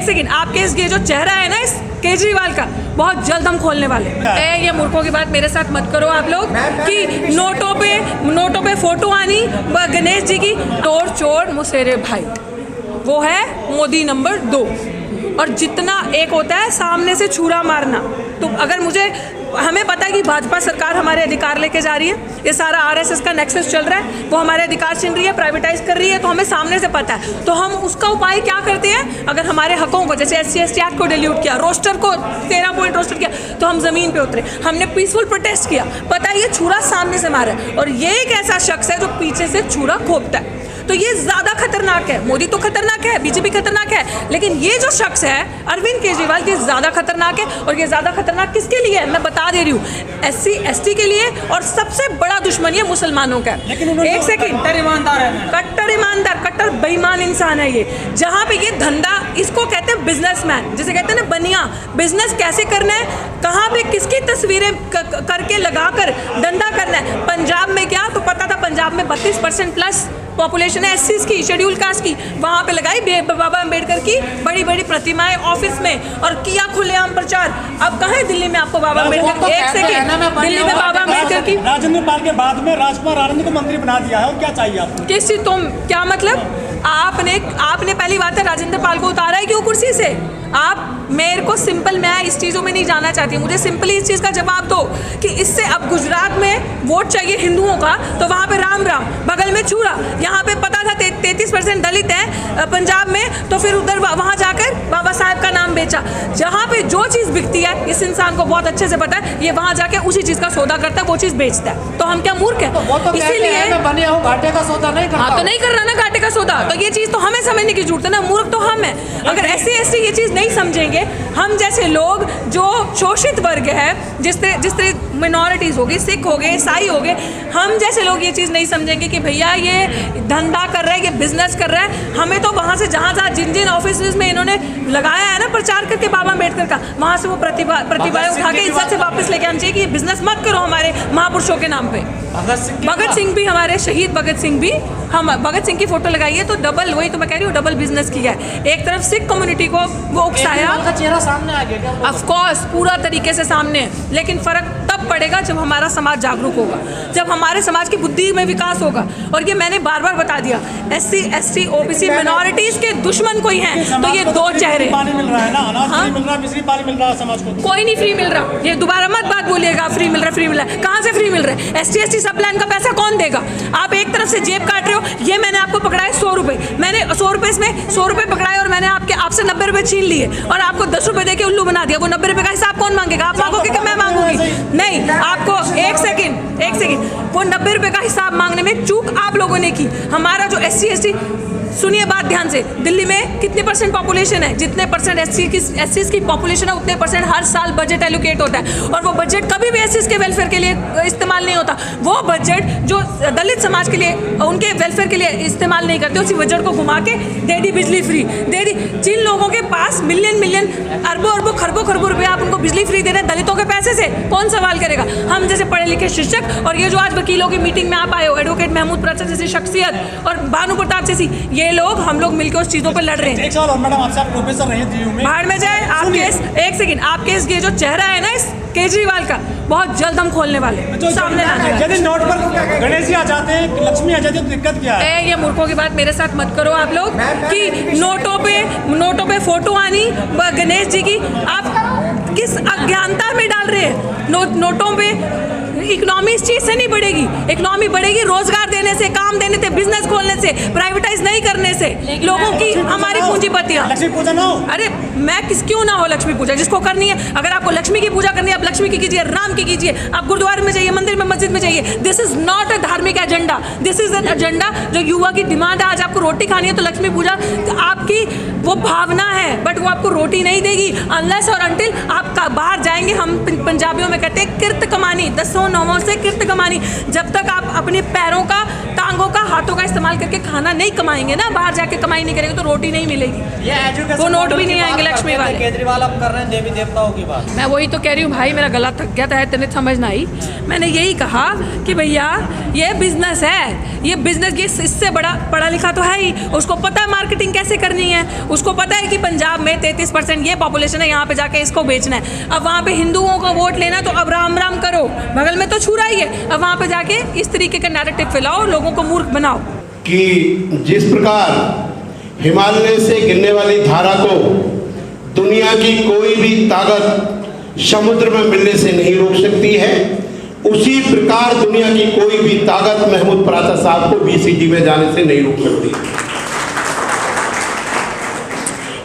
Second, आपके ये जो चेहरा है ना इस केजरीवाल का, बहुत जल्द हम खोलने वाले हैं। ये मूर्खों की बात मेरे साथ मत करो आप लोग कि नोटों पे फोटो आनी गणेश जी की। तोड़ चोर मुसेरे भाई, वो है मोदी नंबर 2। और जितना एक होता है सामने से छुरा मारना, तो अगर हमें पता है कि भाजपा सरकार हमारे अधिकार लेके जा रही है, ये सारा आरएसएस का नेक्सस चल रहा है, वो हमारे अधिकार छीन रही है, प्राइवेटाइज कर रही है, तो हमें सामने से पता है। तो हम उसका उपाय क्या करते हैं? अगर हमारे हकों को, जैसे SC/ST एक्ट को डिल्यूट किया, रोस्टर को 13 पॉइंट रोस्टर किया, तो हम जमीन पे उतरे, हमने पीसफुल प्रोटेस्ट किया। पता है ये छुरा सामने से मारा है, और ये एक ऐसा शख्स है जो पीछे से छुरा खोपता है, तो ये ज़्यादा खतरनाक है। मोदी तो खतरनाक है, बीजेपी खतरनाक है, लेकिन ये जो शख्स है अरविंद केजरीवाल, ये ज़्यादा खतरनाक है। और ये ज़्यादा खतरनाक किसके लिए है? मैं बता दे रही हूँ, SC/ST के लिए, और सबसे बड़ा दुश्मन ये मुसलमानों का है। एक सेकंड, कट्टर ईमानदार, कट्टर बेईमान इंसान है ये। जहाँ पे ये धंधा, इसको कहते हैं बिजनेसमैन, जिसे कहते हैं ना बनिया। बिजनेस कैसे करना है, कहाँ पे किसकी तस्वीरें करके लगाकर धंधा करना है। पंजाब में क्या, तो पता था पंजाब में 32% प्लस पॉपुलेशन है SCs की, शेड्यूल कास्ट की, वहाँ पे लगाई बाबा अम्बेडकर की बड़ी बड़ी प्रतिमाएं ऑफिस में, और किया खुलेआम प्रचार। अब कहाँ है दिल्ली में आपको बाबा अम्बेडकर? एक सेकंड, दिल्ली में बाबा अम्बेडकर की, राजेंद्र पाल के बाद में राजकुमार आनंद को मंत्री बना दिया है, और क्या चाहिए आपको? किस चीज, तुम क्या मतलब? आपने पहली बात है राजेंद्र पाल को उतारा है क्यों कुर्सी से? आप मेरे को सिंपल, मैं इस चीज़ों में नहीं जाना चाहती, मुझे सिंपली इस चीज़ का जवाब दो कि इससे अब गुजरात में वोट चाहिए हिंदुओं का, तो वहाँ पे राम राम, बगल में छुरा। यहाँ पे पता था 33% दलित हैं पंजाब में, तो फिर उधर वहाँ जाकर बाबा साहब का नाम बेचा। जहाँ पे जो चीज़ बिकती है, इस इंसान को बहुत अच्छे से पता है, ये वहाँ जाके उसी चीज़ का सौदा करता है, वो चीज़ बेचता है। तो हम क्या मूर्ख हैं? इसीलिए घाटे का सौदा नहीं करता। हाँ, तो नहीं कर रहा ना घाटे का सौदा, तो ये चीज़ तो हमें समझने की जरूरत है ना, मूर्ख तो हम हैं। अगर SC/ST ये चीज़ नहीं समझेंगे, हम जैसे लोग जो शोषित वर्ग है, जिस तरह मिनॉरिटीज़ होगी, सिख हो गए, ईसाई हो गए, हम जैसे लोग ये चीज़ नहीं समझेंगे कि भैया ये धंधा कर रहा है, ये बिजनेस कर रहा है। हमें तो वहाँ से जहाँ जिन ऑफिस में इन्होंने लगाया है ना प्रचार करके बाबा अम्बेडकर का, वहाँ से वो प्रतिभाएं उठा के इज्जत से वापस लेके आना चाहिए कि बिजनेस मत करो हमारे महापुरुषों के नाम पे। भगत सिंह भी, हमारे शहीद भगत सिंह भी, हम भगत सिंह की फोटो लगाई है, तो डबल, वही तो मैं कह रही हूँ, डबल बिजनेस किया है। एक तरफ सिख कम्युनिटी को वो उकसाया, चेहरा सामने आ गया, ऑफ कोर्स पूरा तरीके से सामने है, लेकिन फर्क तब पड़ेगा जब हमारा समाज जागरूक होगा, जब हमारे समाज की बुद्धि में विकास होगा। और ये मैंने बार बार बता दिया, SC/ST OBC मिनॉरिटीज के दुश्मन कोई हैं, तो ये दो चेहरे। पानी मिल रहा है ना, अनाज फ्री मिल रहा है, बिजली पानी मिल रहा है समाज को। कोई नहीं फ्री मिल रहा, ये दोबारा मत बात बोलिएगा फ्री मिल रहा है। कहाँ से फ्री मिल रहा है? ST/ST सब प्लान का पैसा कौन देगा? आप एक तरफ से जेब काट रहे हो। ये मैंने आपको पकड़ाए 100 रुपये, मैंने 100 रुपये इसमें 100 रुपये पकड़ाए, और मैंने आपसे 90 रुपये छीन लिए, और आपको 10 रुपये देके उल्लू बना दिया। वो 90 रुपये का हिसाब कौन मांगेगा? आप मांगोगे कि मैं मांगूंगी? नहीं, आपको एक सेकंड, वो 90 रुपये का हिसाब मांगने में चूक आप लोगों ने की। हमारा जो SC/ST, सुनिए बात ध्यान से, दिल्ली में कितने % पॉपुलेशन है? जितने % SCs की पॉपुलेशन है, उतने % हर साल बजट एलोकेट होता है, और वो बजट कभी भी SCs के वेलफेयर के लिए इस्तेमाल नहीं होता। वो बजट जो दलित समाज के लिए, उनके वेलफेयर के लिए इस्तेमाल नहीं करते, उसी बजट को घुमा के दे दी बिजली फ्री, दे दी। जिन लोगों के पास मिलियन अरबों खरबों रुपये आप उनको बिजली फ्री दे रहे हैं दलितों के पैसे से, कौन सवाल करेगा? हम जैसे पढ़े लिखे शिक्षक, और ये जो आज वकीलों की मीटिंग में आप आए हो, एडवोकेट महमूद प्रसाद जैसी शख्सियत और भानु प्रताप जैसी, ये लोग, हम लोग मिलकर उस चीजों पे लड़ रहे हैं। एक सवाल और मैडम आपसे, आप प्रोफेसर रहे DU में, बाहर में जाए आपके, एक सेकंड, आपके ये जो चेहरा है ना इस केजरीवाल का, बहुत जल्द हम खोलने वाले सामने लाने वाले। यदि नोट पर गणेश जी आ जाते हैं, लक्ष्मी आ जाती है, तो दिक्कत क्या है? ये मूर्खों की बात मेरे साथ मत करो आप लोग कि नोटों पे फोटो आनी गणेश जी की। आप किस अज्ञानता में डाल रहे हैं? नोटों पे इकोनॉमी इस चीज से नहीं बढ़ेगी। इकोनॉमी बढ़ेगी रोजगार देने से, काम देने से, बिजनेस खोलने से, प्राइवेटाइज नहीं करने से। लोगों की, हमारी पूंजीपतियां। लक्ष्मी पूजा ना हो? अरे मैं क्यों ना हो लक्ष्मी पूजा, जिसको करनी है। अगर आपको लक्ष्मी की पूजा करनी है, आप लक्ष्मी की कीजिए, राम की कीजिए, आप गुरुद्वारे में जाइए, मंदिर में, मस्जिद में जाइए। दिस इज नॉट अ धार्मिक agenda, this is an agenda जो युवा की डिमांड है। आज आपको रोटी खानी है तो लक्ष्मी पूजा आपकी वो भावना है, बट वो आपको रोटी नहीं देगी अनलेस और अनटिल आप बाहर जाएंगे। हम पंजाबियों में कहते हैं किर्त कमानी, 10 9 से किर्त कमानी। जब तक आप अपने पैरों का, टांगों का, हाथों का इस्तेमाल करके खाना नहीं कमाएंगे ना, बाहर जाके कमाई नहीं करेंगे, तो रोटी नहीं मिलेगी, वो नोट भी नहीं आएंगे लक्ष्मी वाले। केजरीवाल अब कर रहे हैं देवी देवताओं की बात। मैं वही तो कह रही हूँ भाई, मेरा गला थक गया था, तेने समझ ना आई। मैंने यही कहा कि भैया ये बिजनेस है, ये बिजनेस, ये इससे बड़ा पढ़ा लिखा तो है ही, उसको पता है मार्केटिंग कैसे करनी है, उसको उसको पता है कि पंजाब में 33% ये पॉपुलेशन है, यहाँ पे जाके इसको बेचना है। अब वहाँ पे हिंदुओं का वोट लेना तो अब राम राम करो, बगल में तो छुरा ही है। अब वहाँ पे जाके इस तरीके का नैरेटिव फैलाओ, लोगों को मूर्ख बनाओ। कि जिस प्रकार हिमालय से गिरने वाली धारा को दुनिया की कोई भी ताकत समुद्र में मिलने से नहीं रोक सकती है, उसी प्रकार दुनिया की कोई भी ताकत महमूद पराचा साहब को बीसीडी में जाने से नहीं रोक सकती।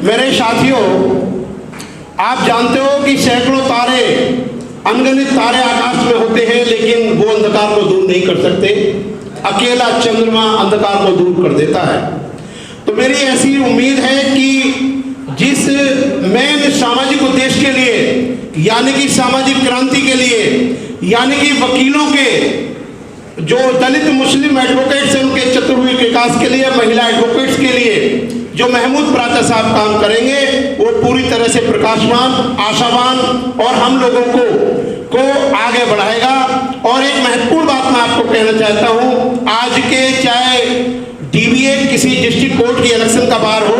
मेरे साथियों, आप जानते हो कि सैकड़ों तारे, अनगिनत तारे आकाश में होते हैं, लेकिन वो अंधकार को दूर नहीं कर सकते। अकेला चंद्रमा अंधकार को दूर कर देता है। तो मेरी ऐसी उम्मीद है कि जिस मेन सामाजिक उद्देश्य के लिए, यानी कि सामाजिक क्रांति के लिए, यानी कि वकीलों के जो दलित मुस्लिम एडवोकेट्स हैं उनके चतुर्भुज विकास के लिए, महिला एडवोकेट्स के लिए जो महमूद पराचा साहब काम करेंगे, वो पूरी तरह से प्रकाशमान, आशावान और हम लोगों को आगे बढ़ाएगा। और एक महत्वपूर्ण बात मैं आपको कहना चाहता हूँ, आज के चाहे डीबीए किसी डिस्ट्रिक्ट कोर्ट की इलेक्शन का बार हो,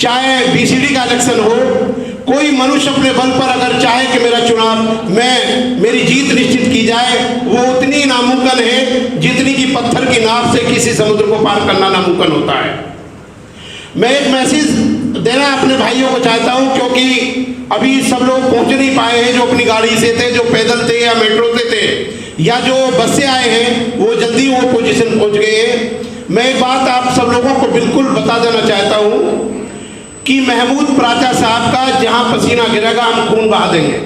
चाहे बीसीडी का इलेक्शन हो, कोई मनुष्य अपने बल पर अगर चाहे कि मेरा चुनाव मेरी जीत निश्चित की जाए, वो उतनी नामुमकिन है जितनी कि पत्थर की नाव से किसी समुद्र को पार करना नामुमकिन होता है। मैं एक मैसेज देना अपने भाइयों को चाहता हूं, क्योंकि अभी सब लोग पहुंच नहीं पाए हैं, जो अपनी गाड़ी से थे, जो पैदल थे या मेट्रो से थे या जो बस से आए हैं, वो जल्दी वो पोजीशन पहुंच गए हैं। मैं एक बात आप सब लोगों को बिल्कुल बता देना चाहता हूं कि महमूद पराचा साहब का जहां पसीना गिरेगा हम खून बहा देंगे।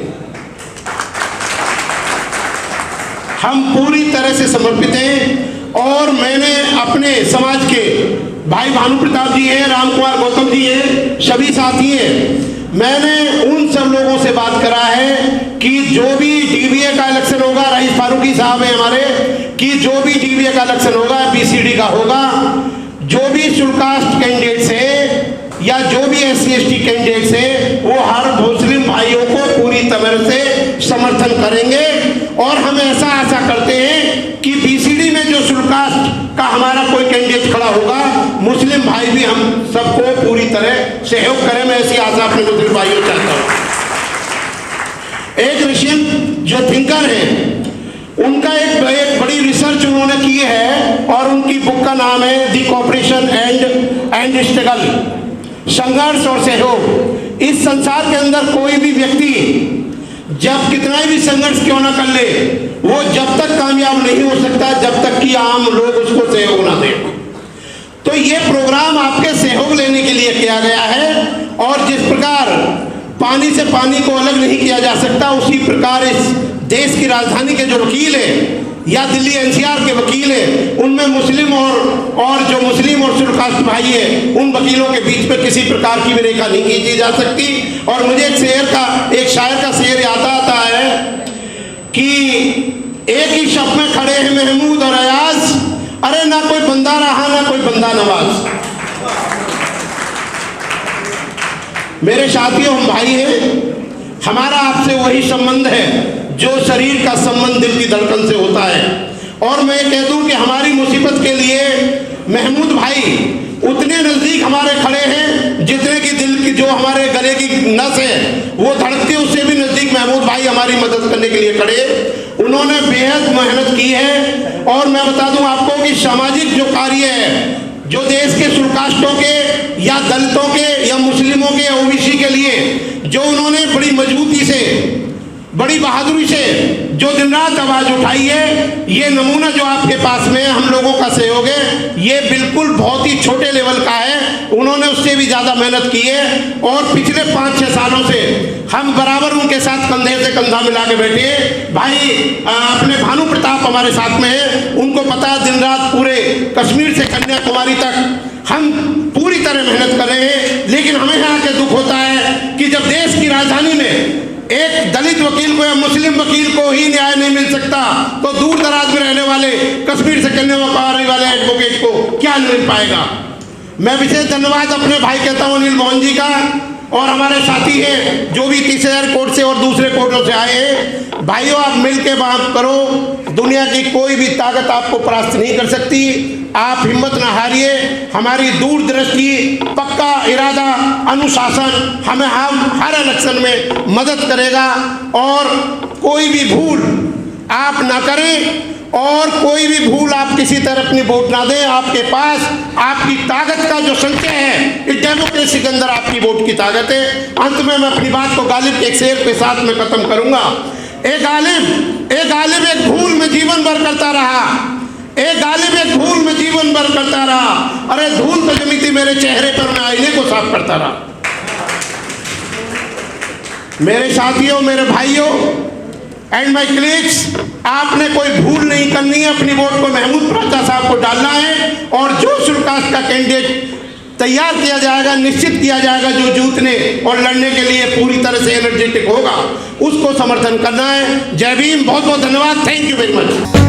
हम पूरी तरह से समर्पित हैं। और मैंने अपने समाज के भाई भानु प्रताप जी हैं, राम कुमार गौतम जी हैं, सभी साथी हैं, मैंने उन सब लोगों से बात करा है कि जो भी डीबीए का इलेक्शन होगा, रईस फारूकी साहब हैं हमारे, कि जो भी डीबीए का इलेक्शन होगा, बीसीडी का होगा, जो भी शुल्कास्ट कैंडिडेट्स है या जो भी SC/ST कैंडिडेट्स है, वो हर मुस्लिम भाइयों को पूरी तरह से समर्थन करेंगे। और हम ऐसा आशा करते हैं कि बीसीडी में जो शुल्कास्ट का हमारा कोई कैंडिडेट खड़ा होगा, मुस्लिम भाई भी हम सबको पूरी तरह सहयोग करें। मैं ऐसी आशा अपने मुस्लिम भाइयों से चाहता हूँ। एक रशियन जो थिंकर है, उनका एक बड़ी रिसर्च उन्होंने की है और उनकी बुक का नाम है दी कोऑपरेशन एंड स्ट्रगल, संघर्ष और सहयोग। इस संसार के अंदर कोई भी व्यक्ति जब कितना भी संघर्ष क्यों ना कर ले, वो जब तक कामयाब नहीं हो सकता जब तक कि आम लोग उसको सहयोग ना दें। तो ये प्रोग्राम आपके सहयोग लेने के लिए किया गया है। और जिस प्रकार पानी से पानी को अलग नहीं किया जा सकता, उसी प्रकार इस देश की राजधानी के जो वकील हैं या दिल्ली NCR के वकील हैं, उनमें मुस्लिम और जो मुस्लिम और शुल्कास्ट भाई हैं, उन वकीलों के बीच में किसी प्रकार की भी रेखा नहीं खींची जा सकती। और मुझे एक शायर का शेर याद आता है कि एक ही शब में खड़े हैं महमूद और अयाज, अरे ना कोई बंदा रहा ना कोई बंदा नवाज। मेरे साथियों, हम भाई हैं, हमारा आपसे वही संबंध है जो शरीर का संबंध दिल की धड़कन से होता है। और मैं कह दूं कि हमारी मुसीबत के लिए महमूद भाई उतने नजदीक हमारे खड़े हैं जितने कि दिल की जो हमारे गले की नस है वो धड़कती है, उससे भी नजदीक महमूद भाई हमारी मदद करने के लिए खड़े। उन्होंने बेहद मेहनत की है। और मैं बता दूं आपको कि सामाजिक जो कार्य है, जो देश के शुल्कास्टों के या दलितों के या मुस्लिमों के OBC के लिए जो उन्होंने बड़ी मजबूती से, बड़ी बहादुरी से जो दिन रात आवाज उठाई है, ये नमूना जो आपके पास में हम लोगों का सहयोग है, ये बिल्कुल बहुत ही छोटे लेवल का है। उन्होंने उससे भी ज्यादा मेहनत की है। और पिछले 5-6 सालों से हम बराबर उनके साथ कंधे से कंधा मिला के बैठे हैं। भाई अपने भानु प्रताप हमारे साथ में है, उनको पता है दिन रात पूरे कश्मीर से कन्याकुमारी तक हम पूरी तरह मेहनत कर रहे हैं। लेकिन हमें यहाँ के दुख होता है कि जब देश की राजधानी में एक दलित वकील को या मुस्लिम वकील को ही न्याय नहीं मिल सकता, तो दूर दराज में रहने वाले कश्मीर से कन्याकुमारी वाले एडवोकेट को क्या मिल पाएगा। मैं विशेष धन्यवाद अपने भाई कहता हूँ अनिल मोहन जी का, और हमारे साथी हैं जो भी 30,000 कोर्ट से और दूसरे कोर्टों से आए हैं। भाइयों, आप मिल के बात करो, दुनिया की कोई भी ताकत आपको परास्त नहीं कर सकती। आप हिम्मत ना हारिए, हमारी दूरदृष्टि पक्की आपका इरादा, अनुशासन हमें हम हर इलेक्शन में मदद करेगा। और कोई भी भूल आप ना करें, और कोई भी भूल आप किसी तरह अपनी वोट ना दें। आपके पास आपकी ताकत का जो संचय है, इस डेमोक्रेसी के अंदर आपकी वोट की ताकत है। अंत में मैं अपनी बात को गालिब के एक शेर के साथ में खत्म करूंगा। एक गालिब एक भूल में जीवन भर करता रहा, एक गालिब एक भूल में जीवन भर करता रहा। अरे धूल तो जमी थी मेरे चेहरे पर, मैं आईने को साफ करता रहा। मेरे साथियों, मेरे भाइयों एंड माय कलीग्स, आपने कोई भूल नहीं करनी है। अपनी वोट को महमूद प्राचा साहब को डालना है, और जो सुरकास्ट का कैंडिडेट तैयार किया जाएगा, निश्चित किया जाएगा, जो जीतने और लड़ने के लिए पूरी तरह से एनर्जेटिक होगा, उसको समर्थन करना है। जय भीम, बहुत बहुत धन्यवाद, थैंक यू वेरी मच।